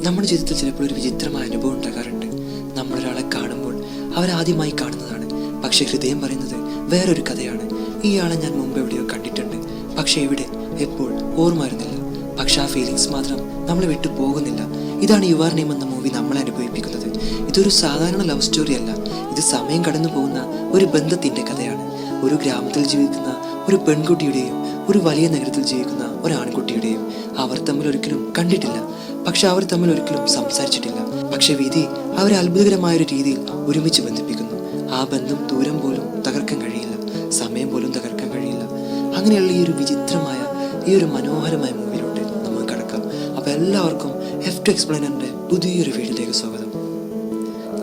നമ്മുടെ ജീവിതത്തിൽ ചിലപ്പോൾ ഒരു വിചിത്രമായ അനുഭവം ഉണ്ടാകാറുണ്ട്. നമ്മളൊരാളെ കാണുമ്പോൾ അവരാദ്യമായി കാണുന്നതാണ്, പക്ഷെ ഹൃദയം പറയുന്നത് വേറൊരു കഥയാണ്. ഇയാളെ ഞാൻ മുമ്പ് എവിടെയോ കണ്ടിട്ടുണ്ട്, പക്ഷെ എവിടെ, എപ്പോൾ ഓർമ്മ വരുന്നില്ല. പക്ഷെ ആ ഫീലിങ്സ് മാത്രം നമ്മളെ വിട്ടു പോകുന്നില്ല. ഇതാണ് യു ആർ നെയിം എന്ന മൂവി നമ്മളെ അനുഭവിപ്പിക്കുന്നത്. ഇതൊരു സാധാരണ ലവ് സ്റ്റോറി അല്ല, ഇത് സമയം കടന്നു പോകുന്ന ഒരു ബന്ധത്തിൻ്റെ കഥയാണ്. ഒരു ഗ്രാമത്തിൽ ജീവിക്കുന്ന ഒരു പെൺകുട്ടിയുടെയും ഒരു വലിയ നഗരത്തിൽ ജീവിക്കുന്ന ഒരു ആൺകുട്ടിയുടെയും അവർ തമ്മിൽ ഒരിക്കലും കണ്ടിട്ടില്ല, പക്ഷെ അവർ തമ്മിൽ ഒരിക്കലും സംസാരിച്ചിട്ടില്ല. പക്ഷെ വിധി അവരെ അത്ഭുതകരമായൊരു രീതിയിൽ ഒരുമിച്ച് ബന്ധിപ്പിക്കുന്നു. ആ ബന്ധം ദൂരം പോലും തകർക്കാൻ കഴിയില്ല, സമയം പോലും തകർക്കാൻ കഴിയില്ല. അങ്ങനെയുള്ള ഈ ഒരു വിചിത്രമായ ഈ ഒരു മനോഹരമായ മൂവിയിലോട്ട് നമുക്ക് കടക്കാം. അപ്പോൾ എല്ലാവർക്കും F2 എക്സ്പ്ലെയിനറിൻ്റെ പുതിയൊരു വീഡിയോയിലേക്ക് സ്വാഗതം.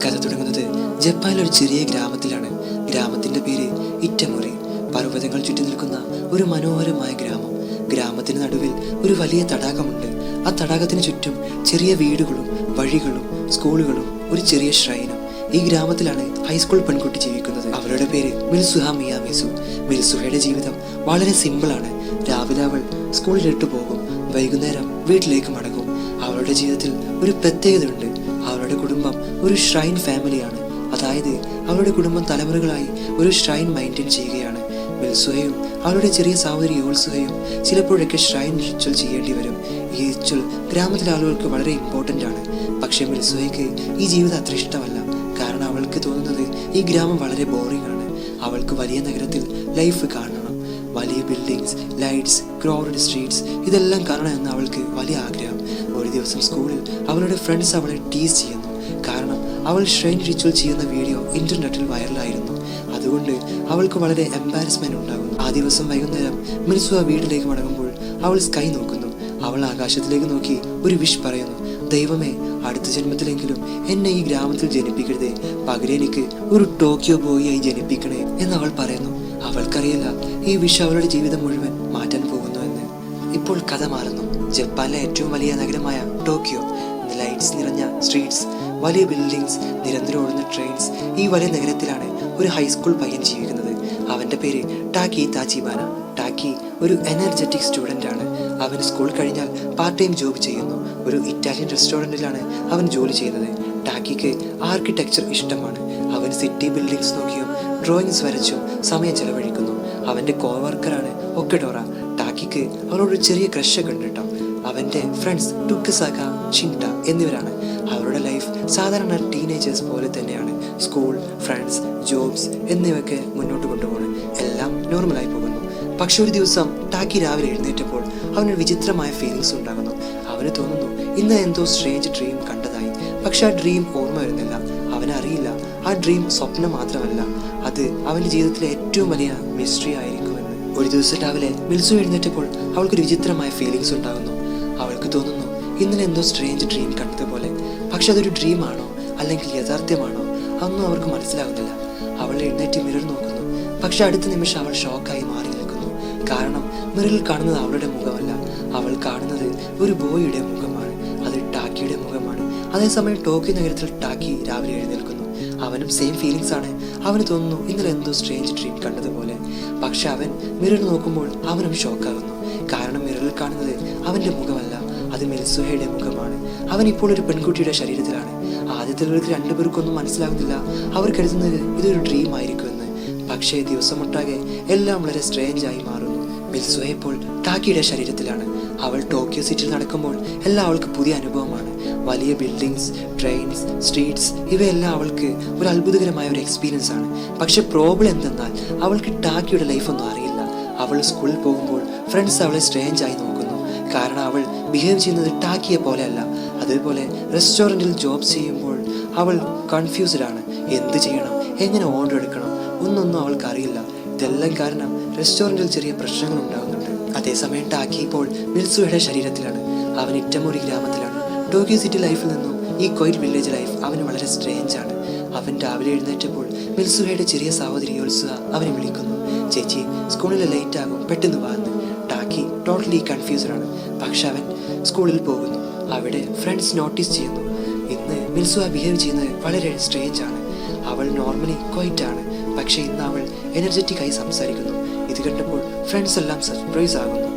കഥ തുടങ്ങുന്നത് ജപ്പാനിലെ ഒരു ചെറിയ ഗ്രാമത്തിലാണ്. ഗ്രാമത്തിൻ്റെ പേര് ഇറ്റമൊറി. പർവ്വതങ്ങൾ ചുറ്റി നിൽക്കുന്ന ഒരു മനോഹരമായ ഗ്രാമം. ഗ്രാമത്തിന് നടുവിൽ ഒരു വലിയ തടാകമുണ്ട്. ആ തടാകത്തിന് ചുറ്റും ചെറിയ വീടുകളും വഴികളും സ്കൂളുകളും ഒരു ചെറിയ ഷ്രൈനും. ഈ ഗ്രാമത്തിലാണ് ഹൈസ്കൂൾ പെൺകുട്ടി ജീവിക്കുന്നത്. അവളുടെ പേര് മിൽസുഹ മിയാമിസു. മിൽസുഹയുടെ ജീവിതം വളരെ സിമ്പിളാണ്. രാവിലെ അവൾ സ്കൂളിലിട്ട് പോകും, വൈകുന്നേരം വീട്ടിലേക്ക് മടങ്ങും. അവളുടെ ജീവിതത്തിൽ ഒരു പ്രത്യേകതയുണ്ട്. അവളുടെ കുടുംബം ഒരു ഷ്രൈൻ ഫാമിലിയാണ്. അതായത് അവളുടെ കുടുംബം തലമുറകളായി ഒരു ഷ്രൈൻ മെയിൻറ്റെയിൻ ചെയ്യുകയാണ്. മിൽസുഹയും അവളുടെ ചെറിയ സഹോദരി യോൾസുഹയും ചിലപ്പോഴൊക്കെ ഷ്രൈൻ റിച്വൽ ചെയ്യേണ്ടി വരും. ഈ റിച്വൽ ഗ്രാമത്തിലെ ആളുകൾക്ക് വളരെ ഇമ്പോർട്ടൻ്റ് ആണ്. പക്ഷേ മിൽസുഹയ്ക്ക് ഈ ജീവിതം അത്ര ഇഷ്ടമല്ല. കാരണം അവൾക്ക് തോന്നുന്നത് ഈ ഗ്രാമം വളരെ ബോറിംഗ് ആണ്. അവൾക്ക് വലിയ നഗരത്തിൽ ലൈഫ് കാണണം, വലിയ ബിൽഡിങ്സ്, ലൈറ്റ്സ്, ക്രൗഡഡ് സ്ട്രീറ്റ്സ്, ഇതെല്ലാം കാണണമെന്ന് അവൾക്ക് വലിയ ആഗ്രഹം. ഒരു ദിവസം സ്കൂളിൽ അവളുടെ ഫ്രണ്ട്സ് അവളെ ടീസ് ചെയ്യുന്നു. കാരണം അവൾ ഷ്രൈൻ റിച്വൽ ചെയ്യുന്ന വീഡിയോ ഇൻ്റർനെറ്റിൽ വൈറലായിരുന്നു. അതുകൊണ്ട് അവൾക്ക് വളരെ എംബാരസ്മെന്റ് ഉണ്ടാകും. ആ ദിവസം വൈകുന്നേരം മിൽസുഹ വീട്ടിലേക്ക് മടങ്ങുമ്പോൾ അവൾ സ്കൈ നോക്കുന്നു. അവൾ ആകാശത്തിലേക്ക് നോക്കി ഒരു വിഷ് പറയുന്നു. ദൈവമേ, അടുത്ത ജന്മത്തിലെങ്കിലും എന്നെ ഈ ഗ്രാമത്തിൽ ജനിപ്പിക്കരുതേ, പകരം എനിക്ക് ഒരു ടോക്കിയോ ബോയിയായി ജനിപ്പിക്കണേ എന്ന് അവൾ പറയുന്നു. അവൾക്കറിയില്ല ഈ വിഷ് അവളുടെ ജീവിതം മുഴുവൻ മാറ്റാൻ പോകുന്നു എന്ന്. ഇപ്പോൾ കഥ മാറുന്നു. ജപ്പാനിലെ ഏറ്റവും വലിയ നഗരമായ ടോക്കിയോ. ലൈറ്റ്സ് നിറഞ്ഞ സ്ട്രീറ്റ്സ്, വലിയ ബിൽഡിങ്സ്, നിരന്തരം ഓടുന്ന ട്രെയിൻസ്. ഈ വലിയ നഗരത്തിലാണ് ഒരു ഹൈസ്കൂൾ പയ്യൻ ജീവിക്കുന്നത്. അവൻ്റെ പേര് ടാക്കി താച്ചിബാന. ടാക്കി ഒരു എനർജറ്റിക് സ്റ്റുഡൻ്റ് ആണ്. അവൻ സ്കൂൾ കഴിഞ്ഞാൽ പാർട്ട് ടൈം ജോബ് ചെയ്യുന്നു. ഒരു ഇറ്റാലിയൻ റെസ്റ്റോറൻറ്റിലാണ് അവൻ ജോലി ചെയ്യുന്നത്. ടാക്കിക്ക് ആർക്കിടെക്ചർ ഇഷ്ടമാണ്. അവൻ സിറ്റി ബിൽഡിങ്സ് നോക്കിയും ഡ്രോയിങ്സ് വരച്ചും സമയം ചെലവഴിക്കുന്നു. അവൻ്റെ കോവർക്കറാണ് ഒക്കെഡോറ. ടാക്കിക്ക് അവളോട് ചെറിയ ക്രഷൊക്കെ ഉണ്ട് കേട്ടോ. അവൻ്റെ ഫ്രണ്ട്സ് ടുക്കുസാക, ഷിൻട എന്നിവരാണ്. അവരുടെ ലൈഫ് സാധാരണ ടീനേജേഴ്സ് പോലെ തന്നെയാണ്. സ്കൂൾ, ഫ്രണ്ട്സ്, ജോബ്സ് എന്നിവയൊക്കെ മുന്നോട്ട് കൊണ്ടുപോകണം. എല്ലാം നോർമലായി പോകുന്നു. പക്ഷെ ഒരു ദിവസം ടാക്കി രാവിലെ എഴുന്നേറ്റപ്പോൾ അവനൊരു വിചിത്രമായ ഫീലിങ്സ് ഉണ്ടാകുന്നു. അവന് തോന്നുന്നു ഇന്ന് എന്തോ സ്ട്രേഞ്ച് ഡ്രീം കണ്ടതായി. പക്ഷെ ആ ഡ്രീം ഓർമ്മ വരുന്നില്ല. അവനറിയില്ല ആ ഡ്രീം സ്വപ്നം മാത്രമല്ല, അത് അവൻ്റെ ജീവിതത്തിലെ ഏറ്റവും വലിയ മിസ്റ്ററി ആയിരിക്കുമെന്ന്. ഒരു ദിവസം രാവിലെ മിൽസു എഴുന്നേറ്റപ്പോൾ അവൾക്കൊരു വിചിത്രമായ ഫീലിങ്സ് ഉണ്ടാകുന്നു. അവൾക്ക് തോന്നുന്നു ഇന്നലെ എന്തോ സ്ട്രേഞ്ച് ഡ്രീം കണ്ടതുപോലെ. പക്ഷെ അതൊരു ഡ്രീമാണോ അല്ലെങ്കിൽ യഥാർത്ഥ്യമാണോ അതൊന്നും അവർക്ക് മനസ്സിലാകുന്നില്ല. അവൾ എഴുന്നേറ്റ് മിറർ നോക്കുന്നു. പക്ഷെ അടുത്ത നിമിഷം അവൾ ഷോക്കായി മാറി നിൽക്കുന്നു. കാരണം മിററിൽ കാണുന്നത് അവളുടെ മുഖമല്ല, അവൾ കാണുന്നത് ഒരു ബോയിയുടെ മുഖമാണ്. അത് ടാക്കിയുടെ മുഖമാണ്. അതേസമയം ടോക്കിയോ നഗരത്തിൽ ടാക്കി രാവിലെ എഴുന്നേൽക്കുന്നു. അവനും സെയിം ഫീലിങ്സ് ആണ്. അവന് തോന്നുന്നു ഇന്നലെ എന്തോ സ്ട്രേഞ്ച് ഡ്രീം കണ്ടതുപോലെ. പക്ഷെ അവൻ മിറർ നോക്കുമ്പോൾ അവനും ഷോക്കാകുന്നു. കാരണം മിററിൽ കാണുന്നത് അവൻ്റെ മുഖമല്ല, അത് മിൽസുഹയുടെ മുഖമാണ്. അവൻ ഇപ്പോൾ ഒരു പെൺകുട്ടിയുടെ ശരീരത്തിലാണ്. ആദ്യത്തിലേക്ക് രണ്ടുപേർക്കൊന്നും മനസ്സിലാകുന്നില്ല. അവർ കരുതുന്നത് ഇതൊരു ഡ്രീം ആയിരിക്കുമെന്ന്. പക്ഷേ ദിവസമൊട്ടാകെ എല്ലാം വളരെ സ്ട്രേഞ്ച് ആയി മാറുന്നു. മിൽസുഹ ഇപ്പോൾ ടാക്കിയുടെ ശരീരത്തിലാണ്. അവൾ ടോക്കിയോ സിറ്റിയിൽ നടക്കുമ്പോൾ എല്ലാം അവൾക്ക് പുതിയ അനുഭവമാണ്. വലിയ ബിൽഡിങ്സ്, ട്രെയിൻസ്, സ്ട്രീറ്റ്സ്, ഇവയെല്ലാം അവൾക്ക് ഒരു അത്ഭുതകരമായ ഒരു എക്സ്പീരിയൻസ് ആണ്. പക്ഷെ പ്രോബ്ലം എന്തെന്നാൽ അവൾക്ക് ടാക്കിയുടെ ലൈഫൊന്നും അറിയില്ല. അവൾ സ്കൂളിൽ പോകുമ്പോൾ ഫ്രണ്ട്സ് അവളെ സ്ട്രേഞ്ച് ആയി നോക്കുന്നു. കാരണം അവൾ ബിഹേവ് ചെയ്യുന്നത് ടാക്കിയെ പോലെയല്ല. അതേപോലെ റെസ്റ്റോറൻറ്റിൽ ജോബ് ചെയ്യുമ്പോൾ അവൾ കൺഫ്യൂസ്ഡ് ആണ്. എന്ത് ചെയ്യണം, എങ്ങനെ ഓർഡർ എടുക്കണം, ഒന്നൊന്നും അവൾക്ക് അറിയില്ല. ഇതെല്ലാം കാരണം റെസ്റ്റോറൻറ്റിൽ ചെറിയ പ്രശ്നങ്ങൾ ഉണ്ടാകുന്നുണ്ട്. അതേസമയം ടാക്കി ഇപ്പോൾ മിൽസുഹയുടെ ശരീരത്തിലാണ്. അവൻ ഇറ്റമൊറി ഗ്രാമത്തിലാണ്. ടോക്കിയോ സിറ്റി ലൈഫിൽ നിന്നും ഈ ക്വൈറ്റ് വില്ലേജ് ലൈഫ് അവന് വളരെ സ്ട്രേഞ്ച് ആണ്. അവൻ രാവിലെ എഴുന്നേറ്റപ്പോൾ മിൽസുഹയുടെ ചെറിയ സഹോദരി യോൾസുഹ അവനെ വിളിക്കുന്നു. ചേച്ചി, സ്കൂളിൽ ലേറ്റ് ആകും, പെട്ടെന്ന് വാന്ന്. ടാക്കി ടോട്ടലി കൺഫ്യൂസ്ഡ് ആണ്. പക്ഷെ അവൻ സ്കൂളിൽ പോകുന്നു. അവിടെ ഫ്രണ്ട്സ് നോട്ടീസ് ചെയ്യുന്നു. ഇന്ന് മിൽസുഹ ബിഹേവ് ചെയ്യുന്നത് വളരെ സ്ട്രേഞ്ച് ആണ്. അവൾ നോർമലി ക്വൈറ്റ് ആണ്, പക്ഷേ ഇന്ന് അവൾ എനർജറ്റിക് ആയി സംസാരിക്കുന്നു. ഇത് കണ്ടപ്പോൾ ഫ്രണ്ട്സ് എല്ലാം സർപ്രൈസ് ആകുന്നു.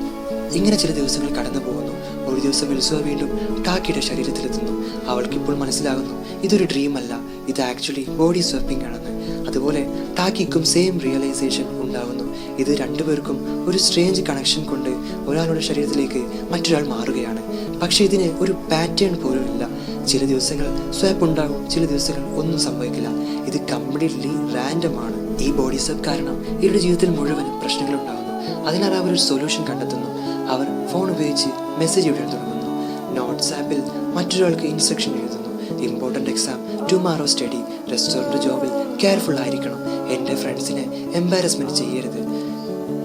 ഇങ്ങനെ ചില ദിവസങ്ങൾ കടന്നു പോകുന്നു. ഒരു ദിവസം മിൽസുവ വീണ്ടും ടാക്കിയുടെ ശരീരത്തിലെത്തുന്നു. അവൾക്കിപ്പോൾ മനസ്സിലാകുന്നു ഇതൊരു ഡ്രീം അല്ല, ഇത് ആക്ച്വലി ബോഡി സ്വാപ്പിംഗ് ആണെന്ന്. അതുപോലെ ടാക്കിക്കും സെയിം റിയലൈസേഷൻ ഉണ്ടാകുന്നു. ഇത് രണ്ടുപേർക്കും ഒരു സ്ട്രേഞ്ച് കണക്ഷൻ കൊണ്ട് ഒരാളുടെ ശരീരത്തിലേക്ക് മറ്റൊരാൾ മാറുകയാണ്. പക്ഷെ ഇതിന് ഒരു പാറ്റേൺ പോലും ഇല്ല. ചില ദിവസങ്ങൾ സ്വാപ്പ് ഉണ്ടാകും, ചില ദിവസങ്ങൾ ഒന്നും സംഭവിക്കില്ല. ഇത് കംപ്ലീറ്റ്ലി റാൻഡം ആണ്. ഈ ബോഡി സ്വാപ്പ് കാരണം ഇവരുടെ ജീവിതത്തിൽ മുഴുവൻ പ്രശ്നങ്ങൾ ഉണ്ടാകുന്നു. അതിനാൽ അവർ ഒരു സൊല്യൂഷൻ കണ്ടെത്തുന്നു. അവർ ഫോൺ ഉപയോഗിച്ച് മെസ്സേജ് എഴുതാൻ തുടങ്ങുന്നു. നോട്ട്സ് ആപ്പിൽ മറ്റൊരാൾക്ക് ഇൻസ്ട്രക്ഷൻ എഴുതുന്നു. Important exam, tomorrow study, restaurant ജോബിൽ കെയർഫുൾ ആയിരിക്കണം, എൻ്റെ ഫ്രണ്ട്സിനെ എംബാരസ്മെൻറ്റ് ചെയ്യരുത്,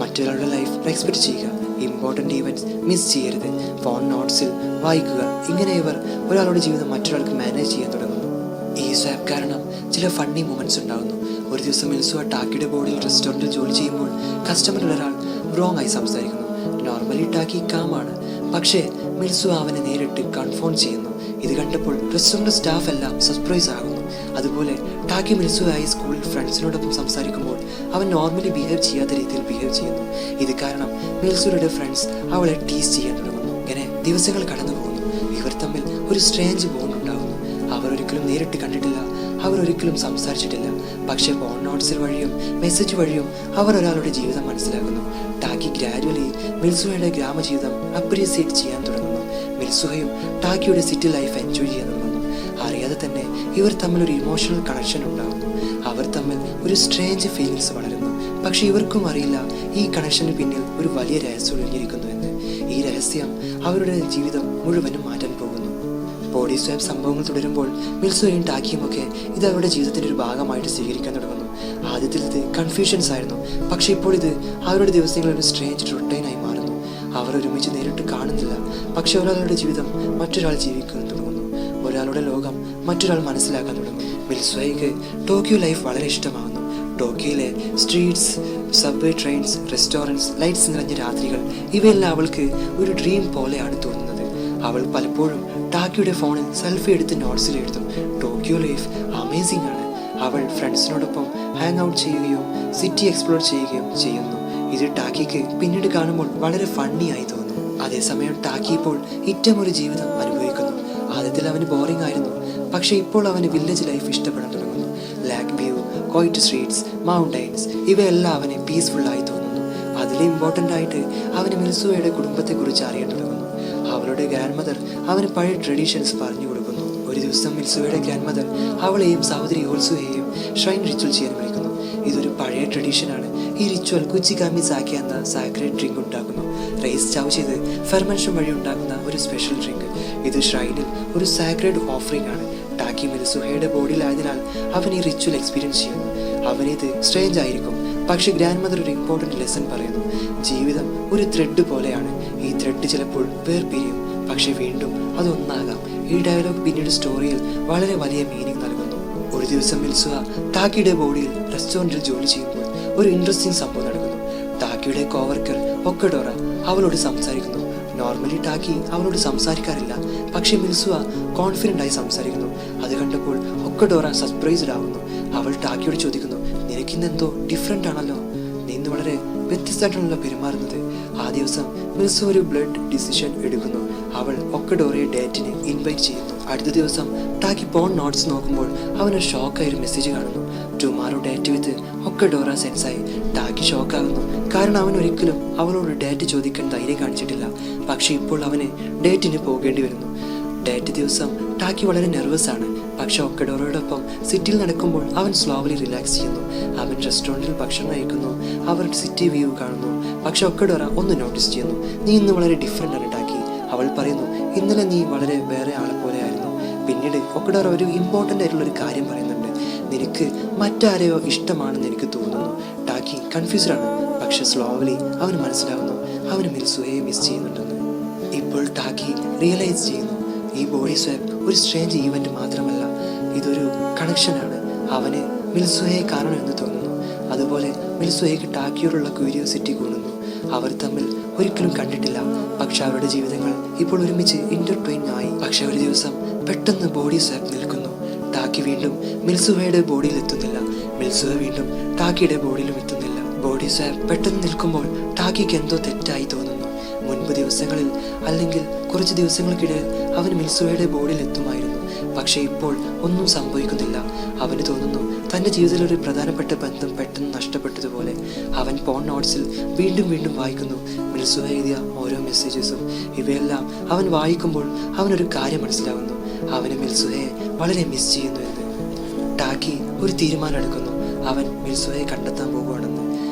മറ്റൊരാളുടെ ലൈഫ് റെസ്പെക്ട് ചെയ്യുക, ഇമ്പോർട്ടൻ്റ് ഈവൻറ്റ്സ് മിസ് ചെയ്യരുത്, ഫോൺ നോട്ട്സിൽ വായിക്കുക. ഇങ്ങനെ ഇവർ ഒരാളുടെ ജീവിതം മറ്റൊരാൾക്ക് മാനേജ് ചെയ്യാൻ തുടങ്ങുന്നു. ഈ സ്വാപ്പ് കാരണം ചില ഫണ്ണി മൊമെൻറ്റ്സ് ഉണ്ടാകുന്നു. ഒരു ദിവസം മിൽസുവ ടാക്കിയുടെ ബോർഡിൽ റെസ്റ്റോറൻറ്റിൽ ജോലി ചെയ്യുമ്പോൾ കസ്റ്റമറിൽ ഒരാൾ റോങ് ആയി സംസാരിക്കുന്നു. നോർമലി ടാക്കി കാമാണ്, പക്ഷേ മിൽസുവ അവനെ നേരിട്ട് കൺഫേം ചെയ്യുന്നു. ഇത് കണ്ടപ്പോൾ റെസ്റ്റോറൻറ്റ് സ്റ്റാഫ് എല്ലാം സർപ്രൈസ് ആകുന്നു. അതുപോലെ ടാക്കി മിൽസുവായി സ്കൂളിൽ ഫ്രണ്ട്സിനോടൊപ്പം സംസാരിക്കുമ്പോൾ അവൻ നോർമലി ബിഹേവ് ചെയ്യാത്ത രീതിയിൽ ബിഹേവ് ചെയ്യുന്നു. ഇത് കാരണം മിൽസുവയുടെ ഫ്രണ്ട്സ് അവളെ ടീസ് ചെയ്യാൻ തുടങ്ങുന്നു. ഇങ്ങനെ ദിവസങ്ങൾ കടന്നു പോകുന്നു. ഇവർ തമ്മിൽ ഒരു സ്ട്രേഞ്ച് ബോണ്ട് ഉണ്ടാകുന്നു. അവർ ഒരിക്കലും നേരിട്ട് കണ്ടിട്ടില്ല, അവർ ഒരിക്കലും സംസാരിച്ചിട്ടില്ല. പക്ഷേ ഫോൺ നോട്ട്സിൽ വഴിയും മെസ്സേജ് വഴിയും അവർ ഒരാളുടെ ജീവിതം മനസ്സിലാക്കുന്നു. ടാക്കി ഗ്രാജുവലി മിൽസുവയുടെ ഗ്രാമജീവിതം അപ്രീസിയേറ്റ് ചെയ്യാൻ തുടങ്ങുന്നു. മിൽസുഹയും ടാക്കിയുടെ സിറ്റി ലൈഫ് എൻജോയ് ചെയ്യാൻ തുടങ്ങുന്നു. അറിയാതെ തന്നെ ഇവർ തമ്മിൽ ഒരു ഇമോഷണൽ കണക്ഷൻ ഉണ്ടാകുന്നു. അവർ തമ്മിൽ ഒരു സ്ട്രേഞ്ച് ഫീലിങ്സ് വളരുന്നു. പക്ഷെ ഇവർക്കും അറിയില്ല ഈ കണക്ഷന് പിന്നിൽ ഒരു വലിയ രഹസ്യം ഒളിഞ്ഞിരിക്കുന്നു എന്ന്. ഈ രഹസ്യം അവരുടെ ജീവിതം മുഴുവനും മാറ്റാൻ പോകുന്നു. ബോഡി സ്വാപ്പ് സംഭവങ്ങൾ തുടരുമ്പോൾ മിൽസുവയും ടാക്കിയുമൊക്കെ ഇത് അവരുടെ ജീവിതത്തിൻ്റെ ഒരു ഭാഗമായിട്ട് സ്വീകരിക്കാൻ തുടങ്ങുന്നു. ആദ്യത്തിൽ ഇത് കൺഫ്യൂഷൻസ് ആയിരുന്നു, പക്ഷേ ഇപ്പോൾ ഇത് അവരുടെ ദിവസങ്ങളിൽ ഒരു സ്ട്രേഞ്ച് റുട്ടീനായി മാറുന്നു. അവർ ഒരുമിച്ച് നേരിട്ട് കാണുന്നില്ല, പക്ഷെ ഒരാളുടെ ജീവിതം മറ്റൊരാൾ ജീവിക്കാൻ തുടങ്ങുന്നു. ഒരാളുടെ ലോകം മറ്റൊരാൾ മനസ്സിലാക്കാൻ തുടങ്ങും. മിൽസുവയ്ക്ക് ടോക്കിയോ ലൈഫ് വളരെ ഇഷ്ടമാകുന്നു. ടോക്കിയോയിലെ streets, subway trains, restaurants, lights നിറഞ്ഞ രാത്രികൾ, ഇവയെല്ലാം അവൾക്ക് ഒരു ഡ്രീം പോലെയാണ് തോന്നുന്നത്. അവൾ പലപ്പോഴും ടാക്കിയുടെ ഫോണിൽ സെൽഫി എടുത്ത് നോട്ട്സിൽ എഴുതും. ടോക്കിയോ ലൈഫ് അമേസിംഗ് ആണ്. അവൾ ഫ്രണ്ട്സിനോടൊപ്പം ഹാങ് ഔട്ട് ചെയ്യുകയും സിറ്റി എക്സ്പ്ലോർ ചെയ്യുകയും ചെയ്യുന്നു. ഇത് ടാക്കിക്ക് പിന്നീട് കാണുമ്പോൾ വളരെ ഫണ്ണി ആയി തോന്നുന്നു. അതേസമയം ടാക്കി ഇപ്പോൾ ഇറ്റമൊരു ജീവിതം അനുഭവിക്കുന്നു. ആദ്യത്തിൽ അവന് ബോറിംഗ് ആയിരുന്നു, പക്ഷേ ഇപ്പോൾ അവന് വില്ലേജ് ലൈഫ് ഇഷ്ടപ്പെടാൻ തുടങ്ങുന്നു. Lake view, quiet streets, mountains, ഇവയെല്ലാം അവന് പീസ്ഫുൾ ആയി തോന്നുന്നു. അതിൽ ഇമ്പോർട്ടൻ്റ് ആയിട്ട് അവന് മിൽസുവയുടെ കുടുംബത്തെക്കുറിച്ച് അറിയാൻ തുടങ്ങുന്നു. അവളുടെ ഗ്രാൻഡ് മദർ അവന് പഴയ ട്രഡീഷൻസ് പറഞ്ഞു കൊടുക്കുന്നു. ഒരു ദിവസം മിൽസുവയുടെ ഗ്രാൻഡ് മദർ അവളെയും സഹോദരി യോൾസുവയെയും ഷ്രൈൻ റിച്വൽ ചെയ്യാൻ വിളിക്കുന്നു. ഇതൊരു പഴയ ട്രഡീഷനാണ്. ഈ റിച്വൽ കുച്ചികാമി സാക്കി എന്ന സാക്രഡ് ഡ്രിങ്ക് ഉണ്ടാക്കുന്നു. റൈസ് ചവ് ചെയ്ത് ഫെർമെൻഷൻ വഴി ഉണ്ടാക്കുന്ന ഒരു സ്പെഷ്യൽ ഡ്രിങ്ക്. ഇത് ഷ്രൈനിൽ ഒരു സാക്രഡ് ഓഫറിംഗ് ആണ്. ടാക്കി മിൽസുഹയുടെ ബോഡിയിലായതിനാൽ അവൻ ഈ റിച്വൽ എക്സ്പീരിയൻസ് ചെയ്യുന്നു. അവനിത് സ്ട്രേഞ്ച് ആയിരിക്കും, പക്ഷേ ഗ്രാൻഡ് മദർ ഒരു ഇമ്പോർട്ടൻറ്റ് ലെസൺ പറയുന്നു. ജീവിതം ഒരു ത്രെഡ് പോലെയാണ്. ഈ ത്രെഡ് ചിലപ്പോൾ വേർപിരിയും, പക്ഷെ വീണ്ടും അതൊന്നാകാം. ഈ ഡയലോഗ് പിന്നീട് സ്റ്റോറിയിൽ വളരെ വലിയ മീനിങ് നൽകുന്നു. ഒരു ദിവസം മിൽസുഹ ടാക്കിയുടെ ബോഡിയിൽ റെസ്റ്റോറൻറ്റിൽ ജോലി ചെയ്യുമ്പോൾ ഒരു ഇൻട്രസ്റ്റിംഗ് സംഭവം നടക്കുന്നു. ടാക്കിയുടെ കോവർക്കർ ഒക്കഡോറ അവളോട് സംസാരിക്കുന്നു. നോർമലി ടാക്കി അവളോട് സംസാരിക്കാറില്ല, പക്ഷേ മിൽസുവ കോൺഫിഡൻ്റ് ആയി സംസാരിക്കുന്നു. അത് കണ്ടപ്പോൾ ഒക്കഡോറ സർപ്രൈസ്ഡ് ആവുന്നു. അവൾ ടാക്കിയോട് ചോദിക്കുന്നു, നിനക്കിന്നെന്തോ ഡിഫറെൻ്റ് ആണല്ലോ, നീ ഇന്ന് വളരെ വ്യത്യസ്തമായിട്ടാണല്ലോ പെരുമാറുന്നത്. ആ ദിവസം മിൽസുവ ഒരു ബ്ലഡ് ഡിസിഷൻ എടുക്കുന്നു. അവൾ ഒക്കഡോറയെ ഡേറ്റിന് ഇൻവൈറ്റ് ചെയ്യുന്നു. അടുത്ത ദിവസം ടാക്കി ഫോൺ നോട്ട്സ് നോക്കുമ്പോൾ അവനൊരു ഷോക്കായൊരു മെസ്സേജ് കാണുന്നു. Tomorrow date with Okudera sensei. Taki ഷോക്കാകുന്നു, കാരണം അവൻ ഒരിക്കലും അവളോട് ഡേറ്റ് ചോദിക്കാൻ ധൈര്യം കാണിച്ചിട്ടില്ല. പക്ഷേ ഇപ്പോൾ അവന് ഡേറ്റിന് പോകേണ്ടി വരുന്നു. ഡേറ്റ് ദിവസം ടാക്കി വളരെ നെർവസ് ആണ്, പക്ഷെ ഒക്കഡോറയോടൊപ്പം സിറ്റിയിൽ നടക്കുമ്പോൾ അവൻ സ്ലോവലി റിലാക്സ് ചെയ്യുന്നു. അവൻ റെസ്റ്റോറൻറ്റിൽ ഭക്ഷണം കഴിക്കുന്നു, അവർ സിറ്റി വ്യൂ കാണുന്നു. പക്ഷെ ഒക്കഡോറ ഒന്ന് നോട്ടീസ് ചെയ്യുന്നു, നീ ഇന്ന് വളരെ ഡിഫറെൻ്റ് ആണ് ടാക്കി. അവൾ പറയുന്നു, ഇന്നലെ നീ വളരെ വേറെ ആളെ പോലെ ആയിരുന്നു. പിന്നീട് ഒക്കഡോറ ഒരു ഇമ്പോർട്ടൻ്റ് ആയിട്ടുള്ളൊരു കാര്യം പറയുന്നുണ്ട്, നിനക്ക് മറ്റാരെയോ ഇഷ്ടമാണെന്ന് എനിക്ക് തോന്നുന്നു. ടാക്കി കൺഫ്യൂസ്ഡ് ആണ്, പക്ഷെ സ്ലോവലി അവന് മനസ്സിലാവുന്നു അവന് മിൽസുവയെ മിസ് ചെയ്യുന്നുണ്ടെന്ന്. ഇപ്പോൾ ടാക്കി റിയലൈസ് ചെയ്യുന്നു, ഈ ബോഡി സ്വാപ്പ് ഒരു സ്ട്രേഞ്ച് ഈവൻറ്റ് മാത്രമല്ല, ഇതൊരു കണക്ഷനാണ്. അവന് മിൽസുവയെ കാണണമെന്ന് തോന്നുന്നു. അതുപോലെ മിൽസുവയ്ക്ക് ടാക്കിയോടുള്ള ക്യൂരിയോസിറ്റി കൂടുന്നു. അവർ തമ്മിൽ ഒരിക്കലും കണ്ടിട്ടില്ല, പക്ഷെ അവരുടെ ജീവിതങ്ങൾ ഇപ്പോൾ ഒരുമിച്ച് ഇന്റർട്വൈൻ ആയി. പക്ഷെ ഒരു ദിവസം പെട്ടെന്ന് ബോഡി സ്വാപ്പ് നിൽക്കുന്നു. ടാക്കി വീണ്ടും മിൽസുവയുടെ ബോഡിയിൽ എത്തുന്നില്ല, മിൽസുവ വീണ്ടും ടാക്കിയുടെ ബോഡിയിലും എത്തുന്നില്ല. ബോഡി സ്വാപ്പ് പെട്ടെന്ന് നിൽക്കുമ്പോൾ ടാക്കിക്ക് എന്തോ തെറ്റായി തോന്നുന്നു. മുൻപ് ദിവസങ്ങളിൽ അല്ലെങ്കിൽ കുറച്ച് ദിവസങ്ങൾക്കിടയിൽ അവൻ മിൽസുവയുടെ ബോർഡിൽ എത്തുമായിരുന്നു. പക്ഷേ ഇപ്പോൾ ഒന്നും സംഭവിക്കുന്നില്ല. അവന് തോന്നുന്നു തൻ്റെ ജീവിതത്തിൽ ഒരു പ്രധാനപ്പെട്ട ബന്ധം പെട്ടെന്ന് നഷ്ടപ്പെട്ടതുപോലെ. അവൻ ഫോൺ നോട്ട്സിൽ വീണ്ടും വീണ്ടും വായിക്കുന്നു മിൽസുവ എഴുതിയ ഓരോ മെസ്സേജസും. ഇവയെല്ലാം അവൻ വായിക്കുമ്പോൾ അവനൊരു കാര്യം മനസ്സിലാവുന്നു, അവന് മിൽസുവയെ വളരെ മിസ് ചെയ്യുന്നു എന്ന്. ടാക്കി ഒരു തീരുമാനം എടുക്കുന്നു, അവൻ മിൽസുവയെ കണ്ടെത്താൻ പോകുകയാണെന്ന്.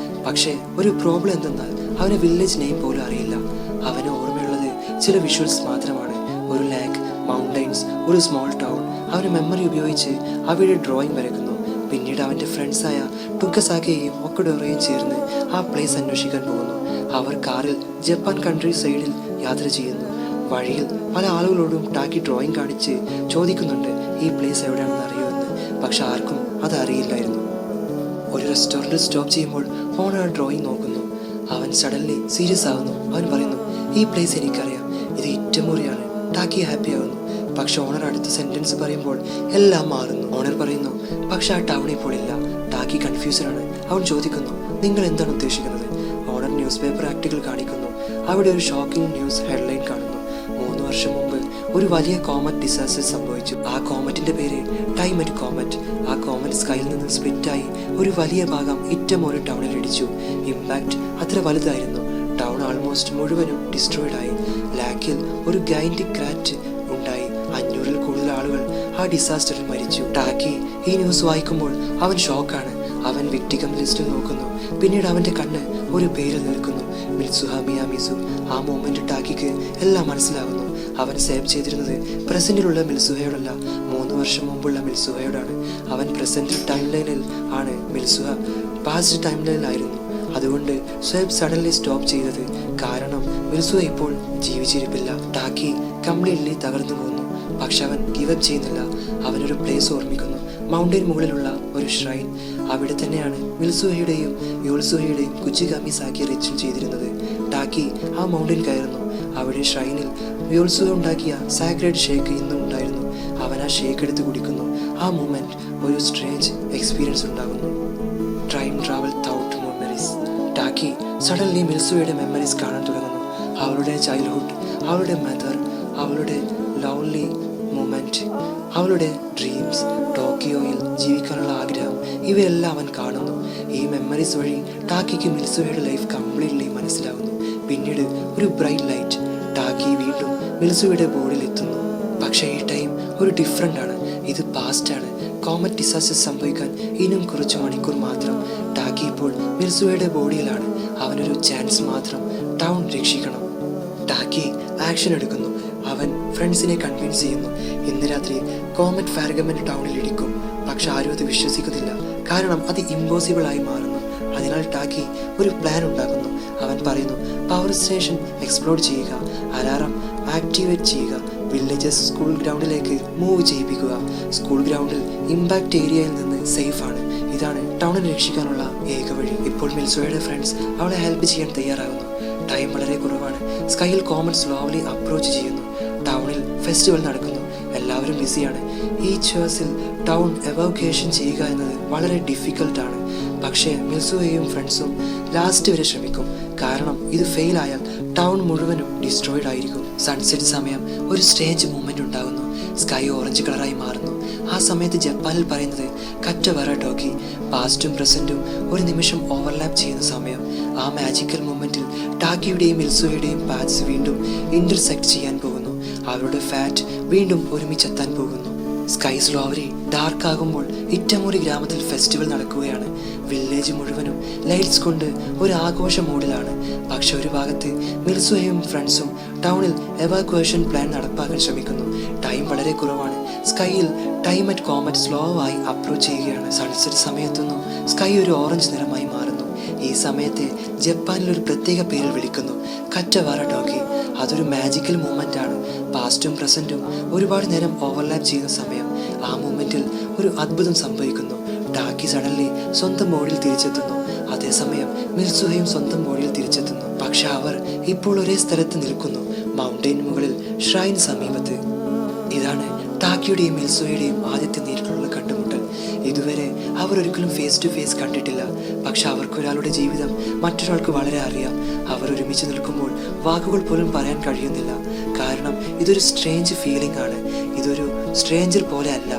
പക്ഷേ ഒരു പ്രോബ്ലം എന്തെന്നാൽ അവന് വില്ലേജ് നെയിം പോലും അറിയില്ല. അവന് ഓർമ്മയുള്ളത് ചില വിഷ്വൽസ് മാത്രമാണ്. ഒരു ലേക്ക്, മൗണ്ടൈൻസ്, ഒരു സ്മോൾ ടൗൺ. അവന് മെമ്മറി ഉപയോഗിച്ച് അവയുടെ ഡ്രോയിങ് വരയ്ക്കുന്നു. പിന്നീട് അവൻ്റെ ഫ്രണ്ട്സായ ടുക്കസാക്കയെയും ഒക്കഡോറയും ചേർന്ന് ആ പ്ലേസ് അന്വേഷിക്കാൻ പോകുന്നു. അവർ കാറിൽ ജപ്പാൻ കൺട്രി സൈഡിൽ യാത്ര ചെയ്യുന്നു. വഴിയിൽ പല ആളുകളോടും ടാക്കി ഡ്രോയിങ് കാണിച്ച് ചോദിക്കുന്നുണ്ട് ഈ പ്ലേസ് എവിടെയാണെന്ന് അറിയുമെന്ന്. പക്ഷെ ആർക്കും അത് അറിയില്ലായിരുന്നു. ഒരു റെസ്റ്റോറൻറ്റിൽ സ്റ്റോപ്പ് ചെയ്യുമ്പോൾ ഫോൺ ആ ഡ്രോയിങ് നോക്കുന്നു. അവൻ സഡൻലി സീരിയസ് ആവുന്നു. അവൻ പറയുന്നു ഈ പ്ലേസ് എനിക്കറിയാം, ഇത് ഇറ്റമോറിയാണ്. ടാക്കി ഹാപ്പി ആവുന്നു. പക്ഷെ ഓണർ അടുത്ത സെന്റൻസ് പറയുമ്പോൾ എല്ലാം മാറുന്നു. ഓണർ പറയുന്നു പക്ഷെ ആ ടൗൺ ഇപ്പോൾ ഇല്ല. ടാക്കി കൺഫ്യൂസനാണ്. അവൻ ചോദിക്കുന്നു നിങ്ങൾ എന്താണ് ഉദ്ദേശിക്കുന്നത്? ഓണർ ന്യൂസ് പേപ്പർ ആർട്ടിക്കിൾ കാണിക്കുന്നു. അവിടെ ഒരു ഷോക്കിംഗ് ന്യൂസ് ഹെഡ്ലൈൻ കാണുന്നു. 3 വർഷം മുമ്പ് ഒരു വലിയ കോമറ്റ് ഡിസാസ്റ്റർ സംഭവിച്ചു. ആ കോമറ്റിന്റെ പേര് ടൈമറ്റ് കോമറ്റ്. ആ കോമറ്റ് സ്കൈയിൽ നിന്ന് സ്പ്ലിറ്റായി ഒരു വലിയ ഭാഗം ഇറ്റമോറി ടൗണിൽ ഇടിച്ചു. ഇമ്പാക്ട് അത്ര വലുതായിരുന്നു. ടൗൺ ആൾമോസ്റ്റ് മുഴുവനും ഡിസ്ട്രോയിഡ് ആയി. ലാക്കിൽ ഒരു ഗൈൻറ്റിക് ക്രാറ്റ് ഉണ്ടായി. 500-ൽ കൂടുതൽ ആളുകൾ ആ ഡിസാസ്റ്ററിൽ മരിച്ചു. ടാക്കി ഈ ന്യൂസ് വായിക്കുമ്പോൾ അവൻ ഷോക്കാണ്. അവൻ വിക്ടികം ലിസ്റ്റിൽ നോക്കുന്നു. പിന്നീട് അവൻ്റെ കണ്ണ് ഒരു പേരിൽ നിൽക്കുന്നു, മിത്സുഹ മിയാമിസു. ആ മൊമെന്റ് ടാക്കിക്ക് എല്ലാം മനസ്സിലാകുന്നു. അവൻ സേവ് ചെയ്തിരുന്നത് പ്രസന്റിലുള്ള മിൽസുഹയോടല്ല, 3 വർഷം മുമ്പുള്ള മിൽസുഹയോടാണ്. അവൻ പ്രസന്റ് ടൈം ലൈനിൽ ആണ്, മിൽസുഹ പാസ്റ്റ് ടൈം ലൈനിലായിരുന്നു. അതുകൊണ്ട് സ്വയം സഡൻലി സ്റ്റോപ്പ് ചെയ്തത്. കാരണം മിൽസുഹ ഇപ്പോൾ ജീവിച്ചിരിപ്പില്ല. ടാക്കി കംപ്ലീറ്റ്ലി തകർന്നു പോകുന്നു. പക്ഷെ അവൻ ഗിവപ്പ് ചെയ്യുന്നില്ല. അവനൊരു പ്ലേസ് ഓർമ്മിക്കുന്നു, മൗണ്ടൈൻ മുകളിലുള്ള ഒരു ഷ്രൈൻ. അവിടെ തന്നെയാണ് മിൽസുഹയുടെയും യോൾസുഹയുടെയും കുച്ചിഗാമി സാക്കി റിച്വൽ ചെയ്തിരുന്നത്. ടാക്കി ആ മൗണ്ടൈൻ കയറുന്നു. അവിടെ ഷ്രൈനിൽ യോൾസുഹ ഉണ്ടാക്കിയ സാക്രഡ് ഷേക്ക് ഇന്നും ഉണ്ടായിരുന്നു. അവൻ ആ ഷേക്ക് എടുത്ത് കുടിക്കുന്നു. ആ മൂമെന്റ് ഒരു സ്ട്രേഞ്ച് എക്സ്പീരിയൻസ് ഉണ്ടാകുന്നു. Time travel thought memories. Taki suddenly മിൽസുഹയുടെ മെമ്മറീസ് കാണാൻ തുടങ്ങുന്നു. അവളുടെ ചൈൽഡ്ഹുഡ്, അവളുടെ മദർ, അവളുടെ ലവ്ലി മൊമെന്റ്, അവളുടെ ഡ്രീംസ്, ടോക്കിയോയിൽ ജീവിക്കാനുള്ള ആഗ്രഹം, ഇവയെല്ലാം അവൻ കാണുന്നു. ഈ മെമ്മറീസ് വഴി ടാക്കിക്ക് മിൽസുഹയുടെ ലൈഫ് കംപ്ലീറ്റ്ലി മനസ്സിലാകുന്നു. പിന്നീട് ഒരു ബ്രൈറ്റ് ലൈറ്റ്. ടാക്കി വീണ്ടും മിൽസുഹയുടെ ബോർഡിൽ എത്തുന്നു. പക്ഷേ ഈ ടൈം ഒരു ഡിഫറെൻ്റ് ആണ്. ഇത് പാസ്റ്റ് ആണ്. കോമറ്റ് ഡിസാസ്റ്റർ സംഭവിക്കാൻ ഇനിയും കുറച്ച് മണിക്കൂർ മാത്രം. ടാക്കി ഇപ്പോൾ മിൽസുഹയുടെ ബോഡിയിലാണ്. അവനൊരു ചാൻസ് മാത്രം, ടൗൺ രക്ഷിക്കണം. ടാക്കി ആക്ഷൻ എടുക്കുന്നു. അവൻ ഫ്രണ്ട്സിനെ കൺവിൻസ് ചെയ്യുന്നു ഇന്ന് രാത്രി കോമറ്റ് ഫാർഗമന്റ് ടൗണിൽ ഇടിക്കും. പക്ഷെ ആരും അത് വിശ്വസിക്കുന്നില്ല, കാരണം അത് ഇമ്പോസിബിൾ ആയി മാറുന്നു. അതിനാൽ ടാക്കി ഒരു പ്ലാൻ ഉണ്ടാക്കുന്നു. അവൻ പറയുന്നു പവർ സ്റ്റേഷൻ എക്സ്പ്ലോർ ചെയ്യുക, അലാറം ആക്ടിവേറ്റ് ചെയ്യുക, വില്ലേജസ് സ്കൂൾ ഗ്രൗണ്ടിലേക്ക് മൂവ് ചെയ്യിപ്പിക്കുക. സ്കൂൾ ഗ്രൗണ്ടിൽ ഇമ്പാക്ട് ഏരിയയിൽ നിന്ന് സേഫ് ആണ്. ഇതാണ് ടൗണിനെ രക്ഷിക്കാനുള്ള ഏക വഴി. ഇപ്പോൾ മിൽസുഹയുടെ ഫ്രണ്ട്സ് അവളെ ഹെൽപ്പ് ചെയ്യാൻ തയ്യാറാകുന്നു. ടൈം വളരെ കുറവാണ്. സ്കൈയിൽ കോമറ്റ് സ്ലോലി അപ്രോച്ച് ചെയ്യുന്നു. ടൗണിൽ ഫെസ്റ്റിവൽ നടക്കുന്നു. എല്ലാവരും ബിസിയാണ്. ഈ ചേഴ്സിൽ ടൗൺ എവാക്യുവേഷൻ ചെയ്യുക എന്നത് വളരെ ഡിഫിക്കൽട്ടാണ്. പക്ഷേ മിൽസുഹയും ഫ്രണ്ട്സും ലാസ്റ്റ് വരെ ശ്രമിക്കും. കാരണം ഇത് ഫെയിൽ ആയാൽ ടൗൺ മുഴുവനും ഡിസ്ട്രോയിഡ് ആയിരിക്കും. സൺസെറ്റ് സമയം ഒരു സ്റ്റേജ് മൂവ്മെന്റ് ഉണ്ടാകുന്നു. സ്കൈ ഓറഞ്ച് കളറായി മാറുന്നു. ആ സമയത്ത് ജപ്പാനിൽ പറയുന്നത് കറ്റവറ ടോക്കി. പാസ്റ്റും പ്രസന്റും ഒരു നിമിഷം ഓവർലാപ്പ് ചെയ്യുന്ന സമയം. ആ മാജിക്കൽ മൂമെന്റിൽ ടാക്കിയുടെയും മിൽസുഹയുടെയും പാത്സ് വീണ്ടും ഇന്റർസെക്ട് ചെയ്യാൻ പോകുന്നു. അവരുടെ ഫാറ്റ് വീണ്ടും ഒരുമിച്ചെത്താൻ പോകുന്നു. സ്കൈ സ്ലോവരി ഡാർക്ക് ആകുമ്പോൾ ഇറ്റമോറി ഗ്രാമത്തിൽ ഫെസ്റ്റിവൽ നടക്കുകയാണ്. വില്ലേജ് മുഴുവനും ലൈറ്റ്സ് കൊണ്ട് ഒരു ആഘോഷ മൂഡിലാണ്. പക്ഷെ ഒരു ഭാഗത്ത് മിൽസുഹയും ഫ്രണ്ട്സും ടൗണിൽ എവാക്വേഷൻ പ്ലാൻ നടപ്പാക്കാൻ ശ്രമിക്കുന്നു. ടൈം വളരെ കുറവാണ്. സ്കൈയിൽ ടൈമറ്റ് കോമറ്റ് സ്ലോ ആയി അപ്രോച്ച് ചെയ്യുകയാണ്. സൺസെറ്റ് സമയത്തൊന്നും സ്കൈ ഒരു ഓറഞ്ച് നിറമായി മാറുന്നു. ഈ സമയത്തെ ജപ്പാനിൽ ഒരു പ്രത്യേക പേരിൽ വിളിക്കുന്നു, കറ്റവാറ ടോക്കി. അതൊരു മാജിക്കൽ മൂമെന്റ് ആണ്. പാസ്റ്റും പ്രസന്റും ഒരുപാട് നേരം ഓവർലാപ്പ് ചെയ്യുന്ന സമയം. ആ മൂമെന്റിൽ ഒരു അത്ഭുതം സംഭവിക്കുന്നു. ടാക്കി സഡൻലി സ്വന്തം ബോഡിയിൽ തിരിച്ചെത്തുന്നു. അതേസമയം മിൽസുഹയും സ്വന്തം ബോഡിയിൽ തിരിച്ചെത്തുന്നു. പക്ഷെ അവർ ഇപ്പോൾ ഒരേ സ്ഥലത്ത് നിൽക്കുന്നു, മൗണ്ടൈൻ മുകളിൽ ഷ്രൈൻ സമീപത്ത്. ഇതാണ് ടാക്കിയുടെയും മിൽസുഹയുടെയും ആദ്യത്തെ നേരിട്ടുള്ള കണ്ടുമുട്ടൽ. ഇതുവരെ അവർ ഒരിക്കലും ഫേസ് ടു ഫേസ് കണ്ടിട്ടില്ല. പക്ഷെ അവർക്കൊരാളുടെ ജീവിതം മറ്റൊരാൾക്ക് വളരെ അറിയാം. അവർ ഒരുമിച്ച് നിൽക്കുമ്പോൾ വാക്കുകൾ പോലും പറയാൻ കഴിയുന്നില്ല. കാരണം ഇതൊരു സ്ട്രേഞ്ച് ഫീലിംഗ് ആണ്. ഇതൊരു സ്ട്രേഞ്ചർ പോലെ അല്ല,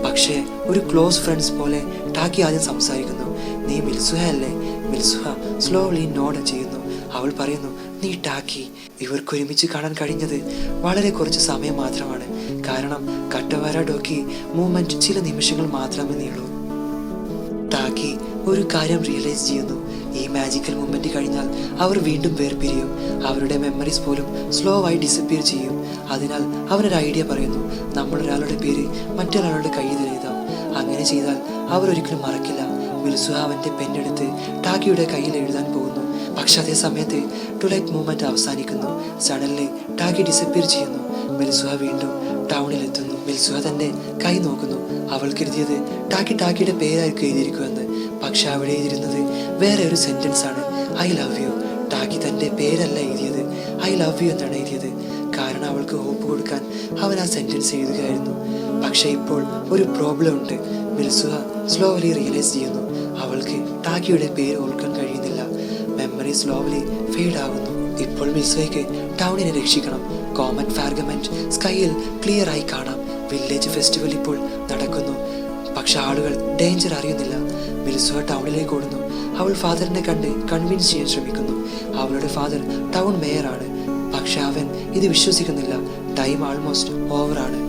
പക്ഷേ ഒരു ക്ലോസ് ഫ്രണ്ട്സ് പോലെ ടാക്കി ആദ്യം സംസാരിക്കുന്നു. നീ മിൽസുഹ അല്ലേ? മിൽസുഹ സ്ലോലി നോഡ് ചെയ്യുന്നു. അവൾ പറയുന്നു, നീ ടാക്കി. ഇവർക്ക് ഒരുമിച്ച് കാണാൻ കഴിഞ്ഞത് വളരെ കുറച്ച് സമയം മാത്രമാണ്. കാരണം കട്ടവാര ഡോക്കി മൂവ്മെന്റ് ചില നിമിഷങ്ങൾ മാത്രമേ നീളൂ. ടാക്കി ഒരു കാര്യം റിയലൈസ് ചെയ്യുന്നു. ഈ മാജിക്കൽ മൂവ്മെന്റ് കഴിഞ്ഞാൽ അവർ വീണ്ടും വേർപിരിയും. അവരുടെ മെമ്മറീസ് പോലും സ്ലോ ആയി ഡിസപ്പിയർ ചെയ്യും. അതിനാൽ അവനൊരു ഐഡിയ പറയുന്നു, നമ്മൾ ഒരാളുടെ പേര് മറ്റൊരാളുടെ കയ്യിൽ എഴുതാം. അങ്ങനെ ചെയ്താൽ അവർ ഒരിക്കലും മറക്കില്ല. മിൽസുഹ അവന്റെ പെണ്ണെടുത്ത് ടാക്കിയുടെ കയ്യിൽ എഴുതാൻ പോകുന്നു. പക്ഷെ അതേ സമയത്ത് ടുലൈറ്റ് മൂവ്മെന്റ് അവസാനിക്കുന്നു. സഡൻലി ടാക്കി ഡിസപ്പിയർ ചെയ്യുന്നു. മിൽസുഹ വീണ്ടും ടൗണിലെത്തുന്നു. മിൽസുഹ തന്റെ കൈ നോക്കുന്നു. അവൾ കരുതിയത് ടാക്കിയുടെ പേരായിരിക്കും എഴുതിയിരിക്കുമെന്ന്. പക്ഷെ അവിടെ എഴുതിയിരുന്നത് വേറെ ഒരു സെന്റൻസ് ആണ്. I love you. ടാക്കി തന്റെ പേരല്ല എഴുതിയത്, ഐ ലവ് യു എന്നാണ് എഴുതിയത്. കാരണം അവൾക്ക് ഹോപ്പ് കൊടുക്കാൻ അവൻ ആ സെന്റൻസ് എഴുതുകയായിരുന്നു. പക്ഷെ ഇപ്പോൾ ഒരു പ്രോബ്ലം ഉണ്ട്. മിൽസുഹ സ്ലോലി റിയലൈസ് ചെയ്യുന്നു. അവൾക്ക് ടാക്കിയുടെ പേര് ഓർക്കാൻ കഴിയുന്നില്ല. മെമ്മറി സ്ലോലി ഫെയ്ഡ് ആകുന്നു. ഇപ്പോൾ മിൽസുഹയ്ക്ക് ടൗണിനെ രക്ഷിക്കണം. കോമറ്റ് ഫാർഗമെന്റ് സ്കൈയിൽ ക്ലിയർ ആയി കാണാം. വില്ലേജ് ഫെസ്റ്റിവൽ ഇപ്പോൾ നടക്കുന്നു. പക്ഷെ ആളുകൾ ഡേഞ്ചർ അറിയുന്നില്ല. മിൽസുഹ ടൗണിലേക്ക് ഓടുന്നു. അവൾ ഫാദറിനെ കണ്ട് കൺവിൻസ് ചെയ്യാൻ ശ്രമിക്കുന്നു. അവളുടെ ഫാദർ ടൗൺ മേയറാണ്. പക്ഷെ അവൻ ഇത് വിശ്വസിക്കുന്നില്ല. ടൈം ആൾമോസ്റ്റ് ഓവറാണ്.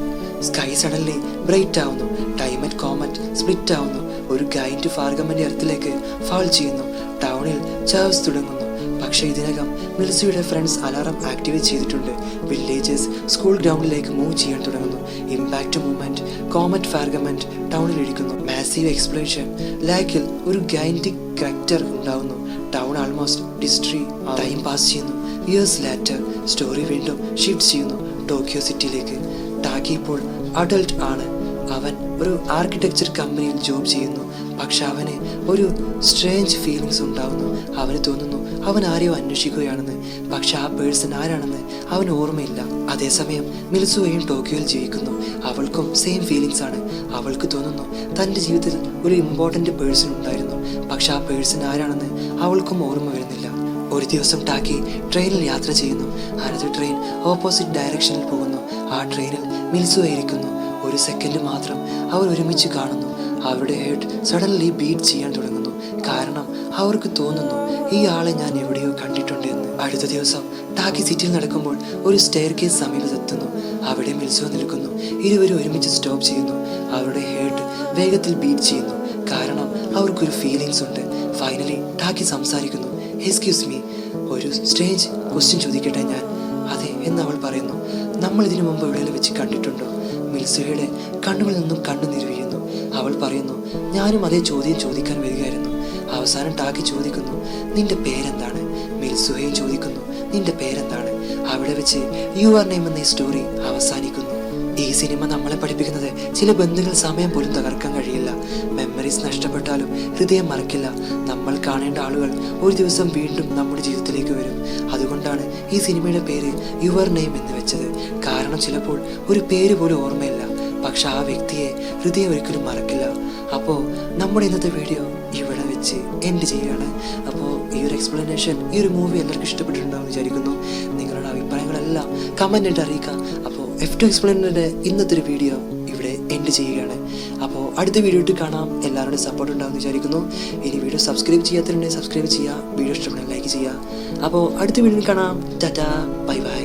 സ്കൈ സഡൻലി ബ്രൈറ്റ് ആവുന്നു. ടൈം ആൻഡ് കോമറ്റ് സ്പ്ലിറ്റ് ആവുന്നു. ഒരു ഗൈൻഡ് ഫാർഗമന്റെ എർത്തിലേക്ക് ഫാൾ ചെയ്യുന്നു. ടൗണിൽ ചാവ്സ് തുടങ്ങുന്നു. പക്ഷെ ഇതിനകം മിൽസുയുടെ ഫ്രണ്ട്സ് അലാറം ആക്ടിവേറ്റ് ചെയ്തിട്ടുണ്ട്. വില്ലേജസ് സ്കൂൾ ഗ്രൗണ്ടിലേക്ക് മൂവ് ചെയ്യാൻ തുടങ്ങുന്നു. ഇമ്പാക്ട് മൂവ്മെന്റ് കോമറ്റ് ഫാർഗമെന്റ് ടൗണിൽ ഇടിക്കുന്നു. മാസീവ് എക്സ്പ്ലോഷൻ ലാക്കിൽ ഒരു ഗൈൻഡിക് ക്രാക്ടർ ഉണ്ടാവുന്നു. Town almost destroy. Time pass ചെയ്യുന്നു. ഇയേഴ്സ് ലാറ്റർ സ്റ്റോറി വീണ്ടും ഷിഫ്റ്റ് ചെയ്യുന്നു ടോക്കിയോ സിറ്റിയിലേക്ക്. ടാക്കി ഇപ്പോൾ അഡൾട്ട് ആണ്. അവൻ ഒരു ആർക്കിടെക്ചർ കമ്പനിയിൽ ജോബ് ചെയ്യുന്നു. പക്ഷെ അവന് ഒരു സ്ട്രേഞ്ച് ഫീലിങ്സ് ഉണ്ടാവുന്നു. അവന് തോന്നുന്നു അവൻ ആരെയോ അന്വേഷിക്കുകയാണെന്ന്. പക്ഷെ ആ പേഴ്സൺ ആരാണെന്ന് അവന് ഓർമ്മയില്ല. അതേസമയം മിൽസുഹയും ടോക്കിയോയിൽ ജീവിക്കുന്നു. അവൾക്കും സെയിം ഫീലിങ്സ് ആണ്. അവൾക്ക് തോന്നുന്നു തൻ്റെ ജീവിതത്തിൽ ഒരു ഇമ്പോർട്ടൻ്റ് പേഴ്സൺ ഉണ്ടായിരുന്നു. പക്ഷെ ആ പേഴ്സൺ ആരാണെന്ന് അവൾക്കും ഓർമ്മ വരുന്നില്ല. ഒരു ദിവസം ടാക്കി ട്രെയിനിൽ യാത്ര ചെയ്യുന്നു. അടുത്ത ട്രെയിൻ ഓപ്പോസിറ്റ് ഡയറക്ഷനിൽ പോകുന്നു. ആ ട്രെയിനിൽ മിൽസുഹ ഇരിക്കുന്നു. ഒരു സെക്കൻഡ് മാത്രം അവർ ഒരുമിച്ച് കാണുന്നു. അവരുടെ ഹെഡ് സഡൻലി ബീറ്റ് ചെയ്യാൻ തുടങ്ങുന്നു. കാരണം അവർക്ക് തോന്നുന്നു ഈ ആളെ ഞാൻ എവിടെയോ കണ്ടിട്ടുണ്ട് എന്ന്. അടുത്ത ദിവസം ടാക്കി സിറ്റിയിൽ നടക്കുമ്പോൾ ഒരു സ്റ്റെയർ കേസ് സമീപത്തെത്തുന്നു. അവിടെ മിൽസുഹ നിൽക്കുന്നു. ഇരുവരും ഒരുമിച്ച് സ്റ്റോപ്പ് ചെയ്യുന്നു. അവരുടെ ഹെഡ് വേഗത്തിൽ ബീറ്റ് ചെയ്യുന്നു. കാരണം അവർക്കൊരു ഫീലിങ്സ് ഉണ്ട്. ഫൈനലി ടാക്കി സംസാരിക്കുന്നു. എക്സ്ക്യൂസ് മീ, ഒരു സ്ട്രേഞ്ച് ക്വസ്റ്റ്യൻ ചോദിക്കട്ടെ ഞാൻ? അതെ എന്ന് അവൾ പറയുന്നു. നമ്മൾ ഇതിനു മുമ്പ് എവിടെയെങ്കിലും വെച്ച് കണ്ടിട്ടുണ്ടോ? മിൽസുഹയുടെ കണ്ണുകളിൽ നിന്നും കണ്ണുനീർ വീഴുന്നു. അവൾ പറയുന്നു, ഞാനും അതേ ചോദ്യം ചോദിക്കാൻ വരികയായിരുന്നു. അവസാനം ടാക്കി ചോദിക്കുന്നു, നിന്റെ പേരെന്താണ്? മിൽസുഹയും ചോദിക്കുന്നു, നിന്റെ പേരെന്താണ്? അവിടെ വെച്ച് യുവർ നെയിം എന്ന ഈ സ്റ്റോറി അവസാനിക്കുന്നു. ഈ സിനിമ നമ്മളെ പഠിപ്പിക്കുന്നത് ചില ബന്ധങ്ങൾ സമയം പോലും തകർക്കാൻ കഴിയില്ല. മെമ്മറീസ് നഷ്ടപ്പെട്ടാലും ഹൃദയം മറക്കില്ല. നമ്മൾ കാണേണ്ട ആളുകൾ ഒരു ദിവസം വീണ്ടും നമ്മുടെ ജീവിതത്തിലേക്ക് വരും. അതുകൊണ്ടാണ് ഈ സിനിമയുടെ പേര് യുവർ നെയിം എന്ന് വെച്ചത്. കാരണം ചിലപ്പോൾ ഒരു പേര് പോലും ഓർമ്മയില്ല, പക്ഷെ ആ വ്യക്തിയെ ഹൃദയം ഒരിക്കലും മറക്കില്ല. അപ്പോൾ നമ്മുടെ ഇന്നത്തെ വീഡിയോ ഇവിടെ വെച്ച് എൻഡ് ചെയ്യുകയാണ്. അപ്പോൾ ഈ ഒരു എക്സ്പ്ലനേഷൻ, ഈ ഒരു മൂവി എല്ലാവർക്കും ഇഷ്ടപ്പെട്ടിട്ടുണ്ടാവുമെന്ന് വിചാരിക്കുന്നു. നിങ്ങളുടെ അഭിപ്രായങ്ങളെല്ലാം കമൻ്റ് ആയിട്ട് അറിയിക്കുക. അപ്പോൾ F2 എക്സ്പ്ലെയിനറിൻ്റെ ഇന്നത്തെ ഒരു വീഡിയോ ഇവിടെ എൻഡ് ചെയ്യുകയാണ്. അപ്പോൾ അടുത്ത വീഡിയോ ഇട്ട് കാണാം. എല്ലാവരുടെയും സപ്പോർട്ട് ഉണ്ടാവുമെന്ന് വിചാരിക്കുന്നു. ഇനി വീഡിയോ സബ്സ്ക്രൈബ് ചെയ്യാത്തവരുണ്ടെങ്കിൽ സബ്സ്ക്രൈബ് ചെയ്യുക. വീഡിയോ ഇഷ്ടപ്പെടുന്ന ലൈക്ക് ചെയ്യുക. അപ്പോൾ അടുത്ത വീഡിയോയിൽ കാണാം. Tata, bye bye.